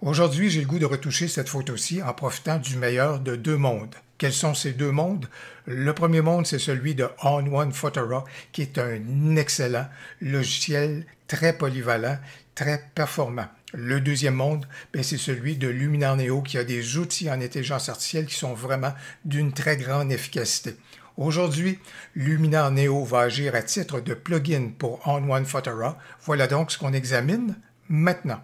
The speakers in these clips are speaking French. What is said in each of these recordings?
Aujourd'hui, j'ai le goût de retoucher cette photo-ci en profitant du meilleur de deux mondes. Quels sont ces deux mondes? Le premier monde, c'est celui de On1 Photora, qui est un excellent logiciel très polyvalent, très performant. Le deuxième monde, c'est celui de Luminar Neo, qui a des outils en intelligence artificielle qui sont vraiment d'une très grande efficacité. Aujourd'hui, Luminar Neo va agir à titre de plugin pour On1 Photora. Voilà donc ce qu'on examine maintenant.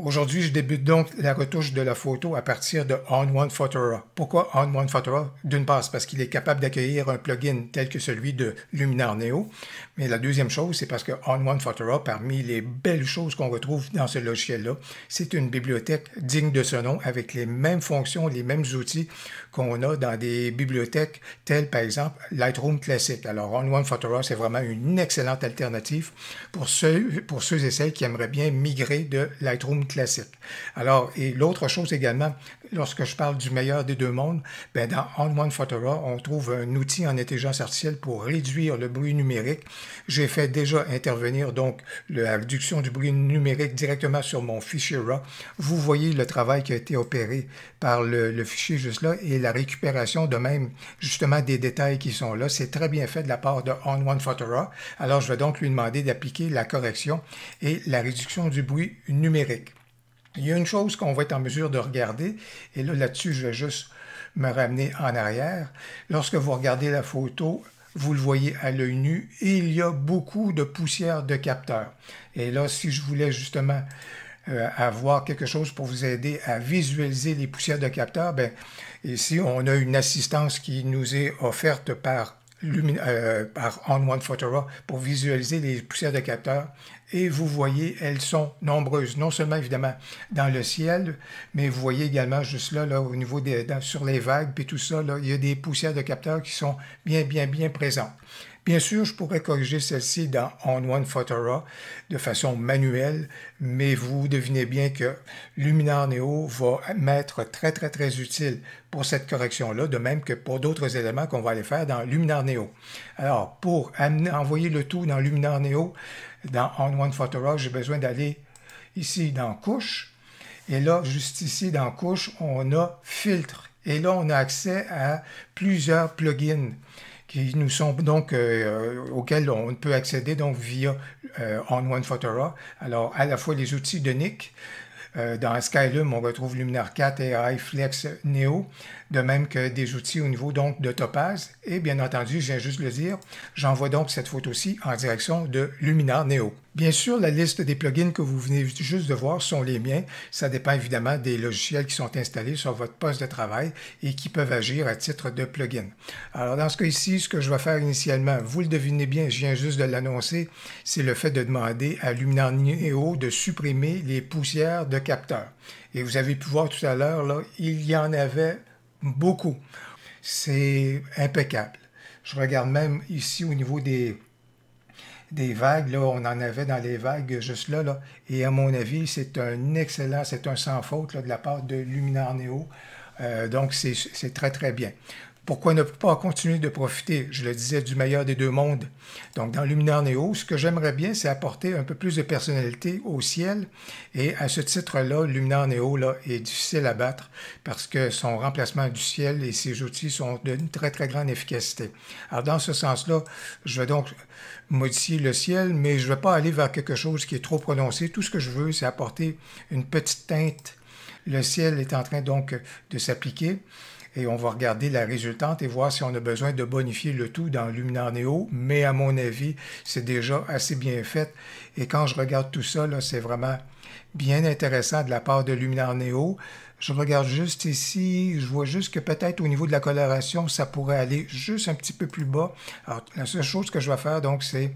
Aujourd'hui, je débute donc la retouche de la photo à partir de On1 Photora. Pourquoi On1 Photora? D'une part, c'est parce qu'il est capable d'accueillir un plugin tel que celui de Luminar Neo. Mais la deuxième chose, c'est parce que On1 Photora, parmi les belles choses qu'on retrouve dans ce logiciel-là, c'est une bibliothèque digne de ce nom avec les mêmes fonctions, les mêmes outils qu'on a dans des bibliothèques telles, par exemple, Lightroom classique. Alors, On1 Photora, c'est vraiment une excellente alternative pour ceux et celles qui aimeraient bien migrer de Lightroom classique. Alors, et l'autre chose également, lorsque je parle du meilleur des deux mondes, dans On1 Photora, on trouve un outil en intelligence artificielle pour réduire le bruit numérique. J'ai fait déjà intervenir donc la réduction du bruit numérique directement sur mon fichier RAW. Vous voyez le travail qui a été opéré par le fichier juste là et la récupération de même justement des détails qui sont là. C'est très bien fait de la part de On1 Photora. Alors, je vais donc lui demander d'appliquer la correction et la réduction du bruit numérique. Il y a une chose qu'on va être en mesure de regarder, et là-dessus, je vais juste me ramener en arrière. Lorsque vous regardez la photo, vous le voyez à l'œil nu, et il y a beaucoup de poussière de capteur. Et là, si je voulais justement avoir quelque chose pour vous aider à visualiser les poussières de capteur, ici, on a une assistance qui nous est offerte par On1 Photora pour visualiser les poussières de capteur. Et vous voyez, elles sont nombreuses, non seulement évidemment dans le ciel, mais vous voyez également juste là au niveau sur les vagues, puis tout ça, là, il y a des poussières de capteurs qui sont bien présentes. Bien sûr, je pourrais corriger celle-ci dans On1 Photora de façon manuelle, mais vous devinez bien que Luminar Neo va m'être très utile pour cette correction-là, de même que pour d'autres éléments qu'on va aller faire dans Luminar Neo. Alors, pour envoyer le tout dans Luminar Neo, dans On1 Photora, j'ai besoin d'aller ici dans Couche, et là, juste ici dans Couche, on a Filtre, et là, on a accès à plusieurs plugins qui nous sont donc auxquels on peut accéder donc via On1 Photora. Alors, à la fois les outils de Nik, dans Skylum, on retrouve Luminar 4 et iFlex Neo, de même que des outils au niveau donc de Topaz. Et bien entendu, je viens juste le dire, j'envoie donc cette photo-ci en direction de Luminar Neo. Bien sûr, la liste des plugins que vous venez juste de voir sont les miens. Ça dépend évidemment des logiciels qui sont installés sur votre poste de travail et qui peuvent agir à titre de plugin. Alors, dans ce cas ici, ce que je vais faire initialement, vous le devinez bien, je viens juste de l'annoncer, c'est le fait de demander à Luminar Neo de supprimer les poussières de capteurs. Et vous avez pu voir tout à l'heure, là, il y en avait beaucoup. C'est impeccable. Je regarde même ici au niveau des vagues, là, on en avait dans les vagues juste là, et à mon avis, c'est un excellent, c'est un sans faute là, de la part de Luminar Neo. Donc, c'est très bien. Pourquoi ne pas continuer de profiter, je le disais, du meilleur des deux mondes? Donc, dans Luminar Neo, ce que j'aimerais bien, c'est apporter un peu plus de personnalité au ciel. Et à ce titre-là, Luminar Neo là, est difficile à battre parce que son remplacement du ciel et ses outils sont d'une très grande efficacité. Alors, dans ce sens-là, je vais donc modifier le ciel, mais je ne vais pas aller vers quelque chose qui est trop prononcé. Tout ce que je veux, c'est apporter une petite teinte. Le ciel est en train donc de s'appliquer. Et on va regarder la résultante et voir si on a besoin de bonifier le tout dans Luminar Neo. Mais à mon avis, c'est déjà assez bien fait. Et quand je regarde tout ça, c'est vraiment bien intéressant de la part de Luminar Neo. Je regarde juste ici, je vois juste que peut-être au niveau de la coloration, ça pourrait aller juste un petit peu plus bas. Alors, la seule chose que je vais faire, donc, c'est...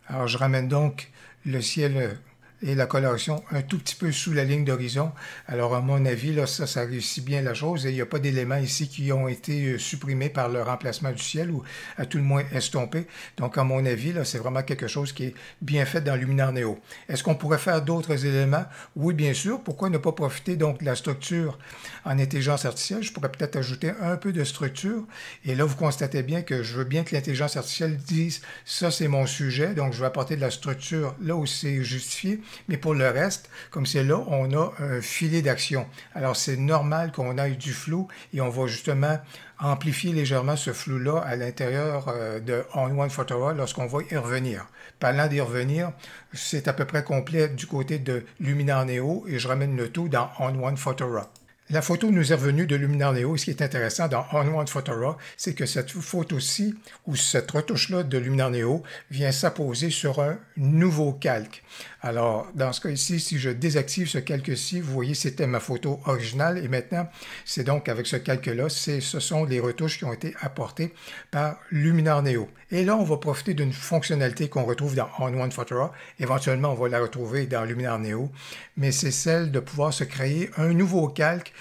Alors, je ramène donc le ciel et la coloration un tout petit peu sous la ligne d'horizon. Alors, à mon avis, là, ça réussit bien la chose et il n'y a pas d'éléments ici qui ont été supprimés par le remplacement du ciel ou à tout le moins estompés. Donc, à mon avis, là, c'est vraiment quelque chose qui est bien fait dans Luminar Neo. Est-ce qu'on pourrait faire d'autres éléments? Oui, bien sûr. Pourquoi ne pas profiter donc de la structure en intelligence artificielle? Je pourrais peut-être ajouter un peu de structure. Et là, vous constatez bien que je veux bien que l'intelligence artificielle dise « ça, c'est mon sujet », donc je vais apporter de la structure là où c'est justifié. Mais pour le reste, comme c'est là, on a un filet d'action. Alors, c'est normal qu'on aille du flou et on va justement amplifier légèrement ce flou-là à l'intérieur de On1 Photora lorsqu'on va y revenir. Parlant d'y revenir, c'est à peu près complet du côté de Luminar Neo et je ramène le tout dans On1 Photora. La photo nous est revenue de Luminar Neo. Ce qui est intéressant dans On1 Photora, c'est que cette photo-ci, ou cette retouche-là de Luminar Neo, vient s'apposer sur un nouveau calque. Alors, dans ce cas ici, si je désactive ce calque-ci, vous voyez, c'était ma photo originale. Et maintenant, c'est donc avec ce calque-là, ce sont les retouches qui ont été apportées par Luminar Neo. Et là, on va profiter d'une fonctionnalité qu'on retrouve dans On1 Photora. Éventuellement, on va la retrouver dans Luminar Neo. Mais c'est celle de pouvoir se créer un nouveau calque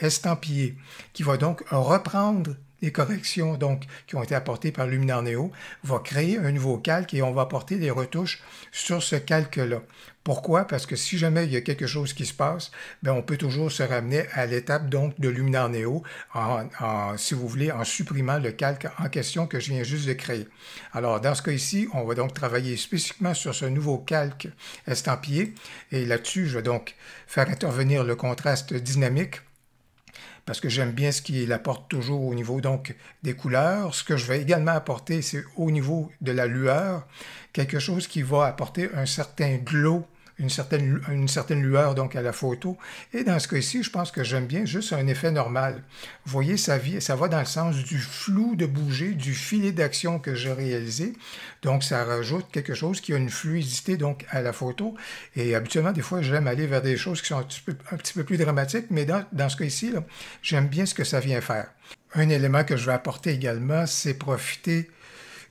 estampillé, qui va donc reprendre les corrections donc, qui ont été apportées par Luminar Neo, va créer un nouveau calque et on va apporter des retouches sur ce calque-là. Pourquoi? Parce que si jamais il y a quelque chose qui se passe, bien, on peut toujours se ramener à l'étape donc de Luminar Neo, si vous voulez, en supprimant le calque en question que je viens juste de créer. Alors, dans ce cas ici, on va donc travailler spécifiquement sur ce nouveau calque estampillé. Et là-dessus, je vais donc faire intervenir le contraste dynamique, parce que j'aime bien ce qu'il apporte toujours au niveau donc des couleurs. Ce que je vais également apporter, c'est au niveau de la lueur, quelque chose qui va apporter un certain glow, une certaine lueur donc à la photo. Et dans ce cas-ci, je pense que j'aime bien juste un effet normal. Vous voyez, ça va dans le sens du flou de bouger, du filet d'action que j'ai réalisé. Donc, ça rajoute quelque chose qui a une fluidité donc à la photo. Et habituellement, des fois, j'aime aller vers des choses qui sont un petit peu plus dramatiques, mais dans ce cas-ci, j'aime bien ce que ça vient faire. Un élément que je vais apporter également, c'est profiter.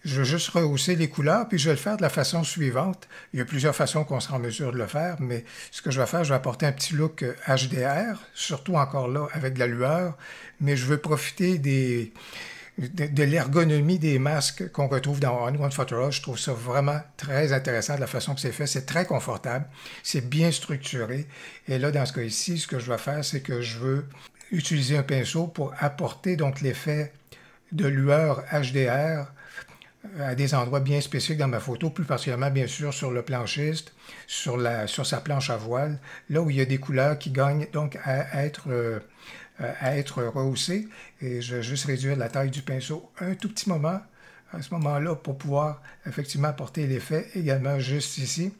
Je vais juste rehausser les couleurs, puis je vais le faire de la façon suivante. Il y a plusieurs façons qu'on sera en mesure de le faire, mais ce que je vais faire, je vais apporter un petit look HDR, surtout encore là avec de la lueur, mais je veux profiter de l'ergonomie des masques qu'on retrouve dans On1 Photora. Je trouve ça vraiment très intéressant de la façon que c'est fait. C'est très confortable, c'est bien structuré. Et là, dans ce cas ici, ce que je vais faire, c'est que je veux utiliser un pinceau pour apporter donc l'effet de lueur HDR à des endroits bien spécifiques dans ma photo, plus particulièrement bien sûr sur le planchiste, sur sa planche à voile, là où il y a des couleurs qui gagnent donc à être rehaussées. Et je vais juste réduire la taille du pinceau un tout petit moment à ce moment-là pour pouvoir effectivement apporter l'effet également juste ici.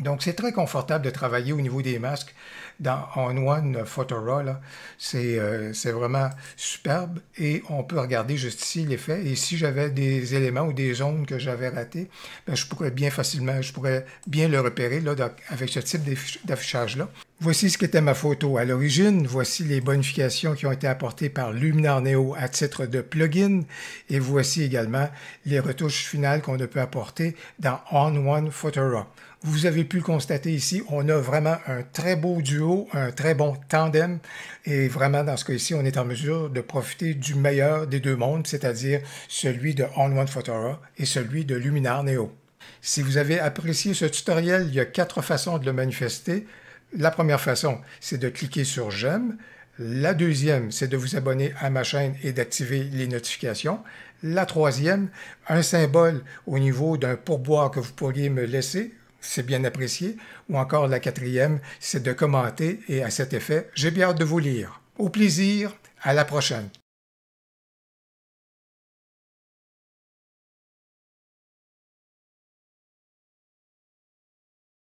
Donc, c'est très confortable de travailler au niveau des masques dans On1 Photora. C'est vraiment superbe et on peut regarder juste ici l'effet. Et si j'avais des éléments ou des zones que j'avais ratées, bien, je pourrais bien le repérer là, avec ce type d'affichage-là. Voici ce qu'était ma photo à l'origine. Voici les bonifications qui ont été apportées par Luminar Neo à titre de plugin. Et voici également les retouches finales qu'on peut apporter dans On1 Photora. Vous avez pu le constater ici, on a vraiment un très beau duo, un très bon tandem. Et vraiment, dans ce cas-ci, on est en mesure de profiter du meilleur des deux mondes, c'est-à-dire celui de On1 Photora et celui de Luminar Neo. Si vous avez apprécié ce tutoriel, il y a 4 façons de le manifester. La première façon, c'est de cliquer sur « J'aime ». La deuxième, c'est de vous abonner à ma chaîne et d'activer les notifications. La troisième, un symbole au niveau d'un pourboire que vous pourriez me laisser. C'est bien apprécié. Ou encore la quatrième, c'est de commenter et à cet effet, j'ai bien hâte de vous lire. Au plaisir, à la prochaine.